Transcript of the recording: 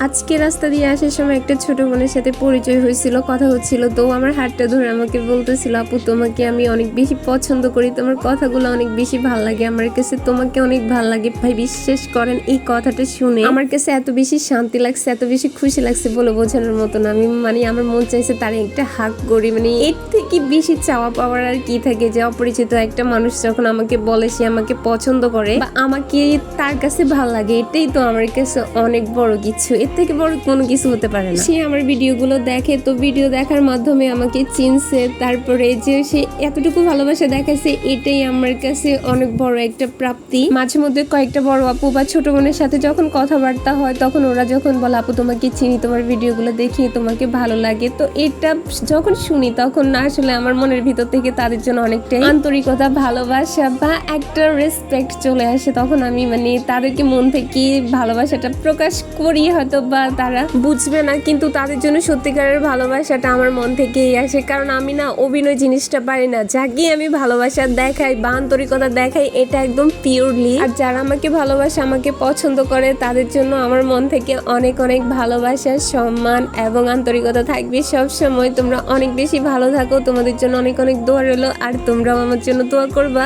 আজকে রাস্তা দিয়ে আসার সময় একটা ছোট বোনের সাথে পরিচয় হয়েছিল, কথা হচ্ছিল। তো আমার হাতটা ধরে আমাকে বলতেছিল, আপু তোমাকে আমি অনেক বেশি পছন্দ করি, তোমার কথাগুলো অনেক বেশি ভালো লাগে, আমার কাছে তোমাকে অনেক ভালো লাগে। ভাই বিশ্বাস করেন, এই কথাটা শুনে আমার কাছে এত বেশি শান্তি লাগছে, এত বেশি খুশি লাগছে বলে বোঝানোর মতো না। আমি আমার মন চাইছে তার একটা হাগ করি। এর থেকে বেশি চাওয়া পাওয়ার আর কি থাকে, যে অপরিচিত একটা মানুষ যখন আমাকে বলে সে আমাকে পছন্দ করে বা আমাকে তার কাছে ভালো লাগে, এটাই তো আমার কাছে অনেক বড় কিছু। এর থেকে বড় কোনো কিছু হতে পারে না। সে আমার ভিডিওগুলো দেখে, তো ভিডিও দেখার মাধ্যমে আমাকে চিনছে, তারপরে যে সে এতটুকু ভালোবাসা দেখাচ্ছে, এটাই আমার কাছে অনেক বড় একটা প্রাপ্তি। মাঝে মধ্যে কয়েকটা বড় আপু বা ছোট বোনের সাথে যখন কথাবার্তা হয়, তখন ওরা যখন বলে আপু তোমাকে চিনি, তোমার ভিডিওগুলো দেখি তোমাকে ভালো লাগে, তো এটা যখন শুনি তখন না আসলে আমার মনের ভিতর থেকে তাদের জন্য অনেকটাই আন্তরিকতা, ভালোবাসা বা একটা রেসপেক্ট চলে আসে। তখন আমি তাদেরকে মন থেকে ভালোবাসাটা প্রকাশ করি, হয়তো বা তারা বুঝবে না, কিন্তু তাদের জন্য সত্যিকারের ভালোবাসাটা আমার মন থেকেই আসে। কারণ আমি না অভিনয় জিনিসটা পারি না, যাকে আমি ভালোবাসা দেখাই বা আন্তরিকতা দেখাই, এটা একদম পিওরলি। আর যারা আমাকে ভালোবাসে, আমাকে পছন্দ করে, তাদের জন্য আমার মন থেকে অনেক অনেক ভালোবাসা, সম্মান এবং আন্তরিকতা থাকবে সব সময়। তোমরা অনেক বেশি ভালো থাকো, তোমাদের জন্য অনেক অনেক দোয়া রইলো, আর তোমরাও আমার জন্য দোয়া করবা।